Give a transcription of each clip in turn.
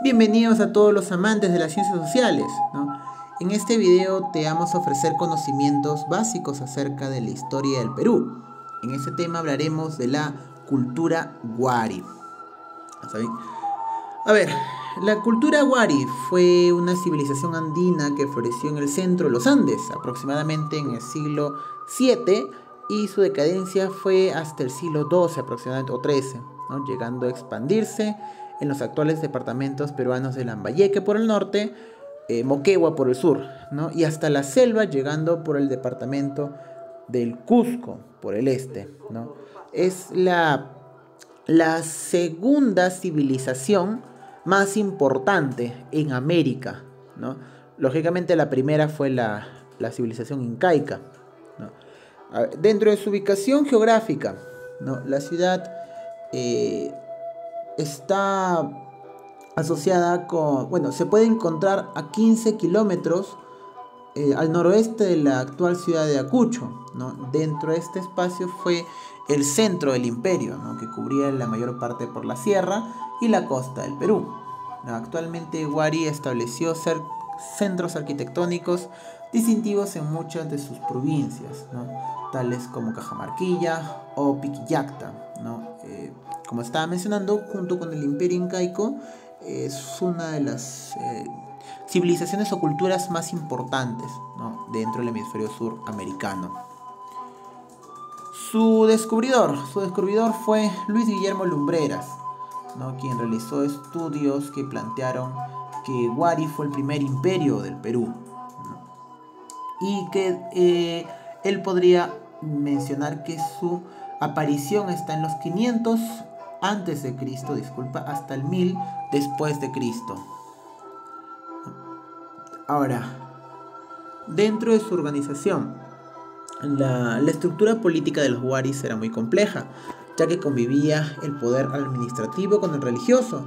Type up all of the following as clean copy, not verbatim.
Bienvenidos a todos los amantes de las ciencias sociales, ¿no? En este video te vamos a ofrecer conocimientos básicos acerca de la historia del Perú. En este tema hablaremos de la cultura Wari. A ver, la cultura Wari fue una civilización andina que floreció en el centro de los Andes, aproximadamente en el siglo VII, y su decadencia fue hasta el siglo XII aproximadamente, o XIII, ¿no? Llegando a expandirse en los actuales departamentos peruanos de Lambayeque por el norte, Moquegua por el sur, ¿no? Y hasta la selva, llegando por el departamento del Cusco por el este, ¿no? Es la segunda civilización más importante en América, ¿no? Lógicamente la primera fue la civilización incaica, ¿no? Dentro de su ubicación geográfica, ¿no? La ciudad está asociada con, bueno, se puede encontrar a 15 kilómetros al noroeste de la actual ciudad de Ayacucho, ¿no? Dentro de este espacio fue el centro del imperio, ¿no? Que cubría la mayor parte por la sierra y la costa del Perú, ¿no? Actualmente Wari estableció centros arquitectónicos distintivos en muchas de sus provincias, ¿no? Tales como Cajamarquilla o Piquillacta, ¿no? Como estaba mencionando, junto con el imperio incaico, es una de las civilizaciones o culturas más importantes, ¿no? Dentro del hemisferio sur americano. Su descubridor fue Luis Guillermo Lumbreras, ¿no? Quien realizó estudios que plantearon que Wari fue el primer imperio del Perú, ¿no? Y que él podría mencionar que su aparición está en los 500 antes de Cristo, hasta el 1000 después de Cristo. Ahora, dentro de su organización, la estructura política de los Waris era muy compleja, ya que convivía el poder administrativo con el religioso,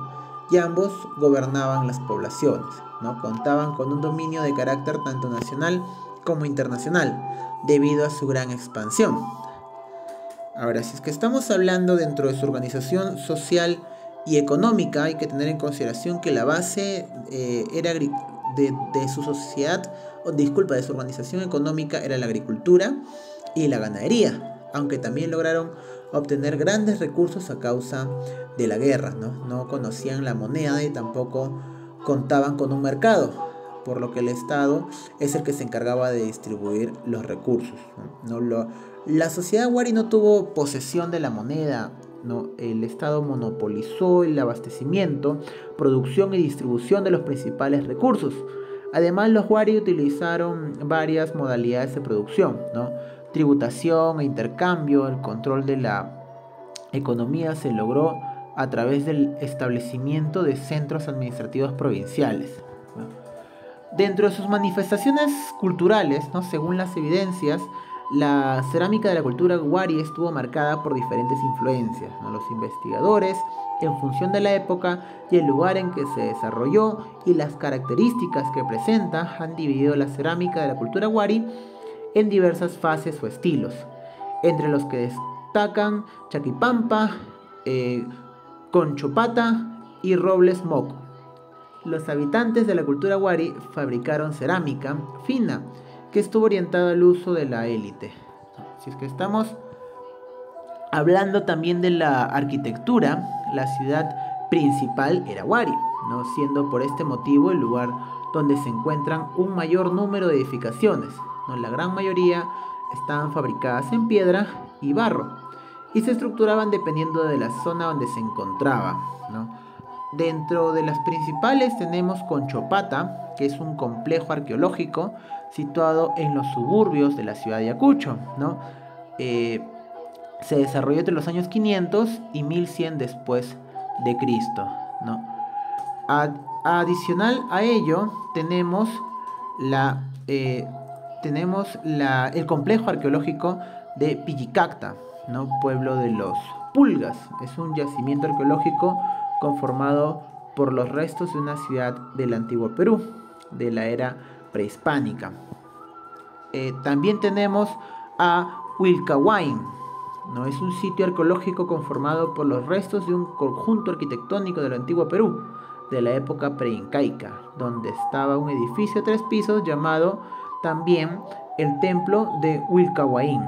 y ambos gobernaban las poblaciones, ¿no? Contaban con un dominio de carácter tanto nacional como internacional, debido a su gran expansión. Ahora, si es que estamos hablando dentro de su organización social y económica, hay que tener en consideración que la base de su sociedad, de su organización económica era la agricultura y la ganadería, aunque también lograron obtener grandes recursos a causa de la guerra, ¿no? No conocían la moneda y tampoco contaban con un mercado, por lo que el Estado es el que se encargaba de distribuir los recursos, ¿no? La sociedad Wari no tuvo posesión de la moneda, ¿no? El Estado monopolizó el abastecimiento, producción y distribución de los principales recursos. Además, los Wari utilizaron varias modalidades de producción, ¿no? Tributación e intercambio. El control de la economía se logró a través del establecimiento de centros administrativos provinciales, ¿no? Dentro de sus manifestaciones culturales, ¿no? Según las evidencias, la cerámica de la cultura Wari estuvo marcada por diferentes influencias, ¿no? Los investigadores, en función de la época y el lugar en que se desarrolló y las características que presenta, han dividido la cerámica de la cultura Wari en diversas fases o estilos, entre los que destacan Chaquipampa, Conchopata y Robles Moco. Los habitantes de la cultura Wari fabricaron cerámica fina, que estuvo orientada al uso de la élite. Si es que estamos hablando también de la arquitectura, la ciudad principal era Wari, ¿no? Siendo por este motivo el lugar donde se encuentran un mayor número de edificaciones, ¿no? La gran mayoría estaban fabricadas en piedra y barro y se estructuraban dependiendo de la zona donde se encontraba, ¿no? Dentro de las principales tenemos Conchopata, que es un complejo arqueológico situado en los suburbios de la ciudad de Ayacucho, ¿no? Se desarrolló entre los años 500 y 1100 después de Cristo, ¿no? Adicional a ello tenemos el complejo arqueológico de Pillicacta, ¿no? Pueblo de los Pulgas. Es un yacimiento arqueológico conformado por los restos de una ciudad del antiguo Perú, de la era prehispánica. También tenemos a Huilcahuayn, ¿no? Es un sitio arqueológico conformado por los restos de un conjunto arquitectónico del antiguo Perú, de la época preincaica, donde estaba un edificio de 3 pisos llamado también el templo de Wilcahuaín.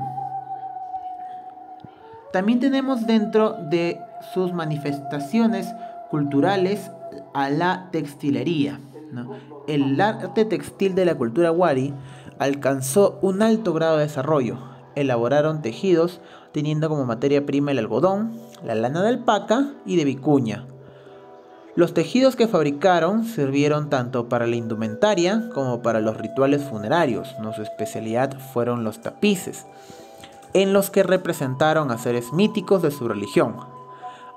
También tenemos dentro de sus manifestaciones culturales a la textilería, ¿no? El arte textil de la cultura wari alcanzó un alto grado de desarrollo. Elaboraron tejidos teniendo como materia prima el algodón, la lana de alpaca y de vicuña. Los tejidos que fabricaron sirvieron tanto para la indumentaria como para los rituales funerarios, ¿no? Su especialidad fueron los tapices, en los que representaron a seres míticos de su religión,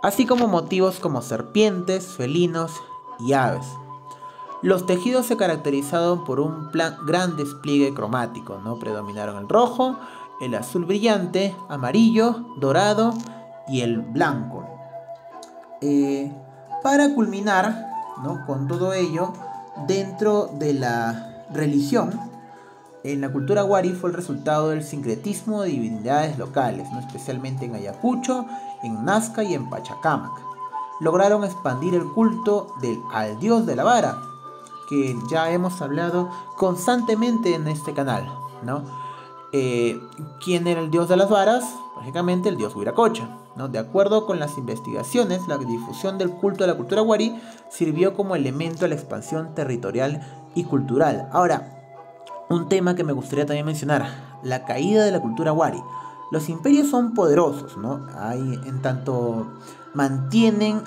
así como motivos como serpientes, felinos y aves. Los tejidos se caracterizaron por un gran despliegue cromático, ¿no? Predominaron el rojo, el azul brillante, amarillo, dorado y el blanco. Para culminar, ¿no?, con todo ello, dentro de la religión, en la cultura wari fue el resultado del sincretismo de divinidades locales, ¿no?, especialmente en Ayacucho, en Nazca y en Pachacamac. Lograron expandir el culto al dios de la vara, que ya hemos hablado constantemente en este canal, ¿no? ¿Quién era el dios de las varas? Lógicamente el dios Huiracocha, ¿no? De acuerdo con las investigaciones, la difusión del culto de la cultura wari sirvió como elemento a la expansión territorial y cultural. Ahora, un tema que me gustaría también mencionar: la caída de la cultura wari. Los imperios son poderosos, ¿no? En tanto mantienen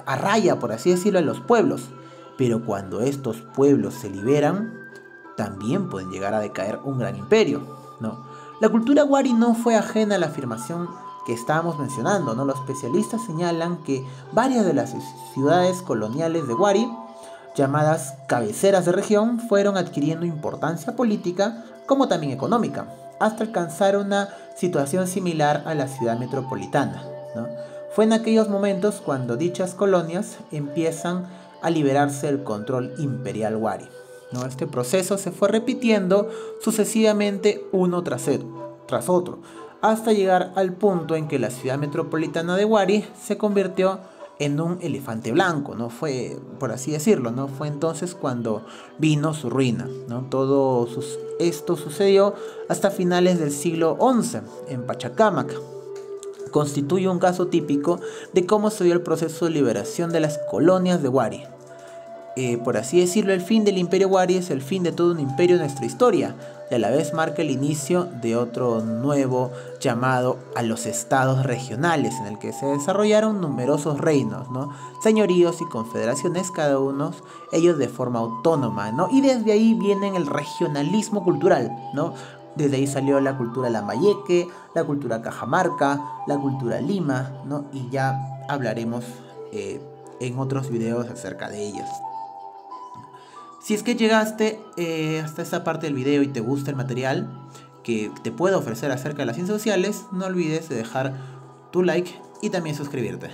a raya, por así decirlo, a los pueblos. Pero cuando estos pueblos se liberan, también pueden llegar a decaer un gran imperio, ¿no? La cultura wari no fue ajena a la afirmación que estábamos mencionando, ¿no? Los especialistas señalan que varias de las ciudades coloniales de wari, llamadas cabeceras de región, fueron adquiriendo importancia política como también económica, hasta alcanzar una situación similar a la ciudad metropolitana, ¿no? Fue en aquellos momentos cuando dichas colonias empiezan a liberarse del control imperial wari, ¿no? Este proceso se fue repitiendo sucesivamente uno tras otro, hasta llegar al punto en que la ciudad metropolitana de wari se convirtió en un elefante blanco, ¿no? Fue, por así decirlo, ¿no? Fue entonces cuando vino su ruina, ¿no? Esto sucedió hasta finales del siglo XI en Pachacamac. Constituye un caso típico de cómo se dio el proceso de liberación de las colonias de wari. Por así decirlo, el fin del imperio wari es el fin de todo un imperio en nuestra historia, y a la vez marca el inicio de otro nuevo llamado a los estados regionales, en el que se desarrollaron numerosos reinos, ¿no?, señoríos y confederaciones, cada uno ellos de forma autónoma, ¿no? Y desde ahí viene el regionalismo cultural, ¿no? Desde ahí salió la cultura lambayeque, la cultura cajamarca, la cultura lima, ¿no? Y ya hablaremos en otros videos acerca de ellas. Si es que llegaste hasta esta parte del video y te gusta el material que te puedo ofrecer acerca de las ciencias sociales, no olvides de dejar tu like y también suscribirte.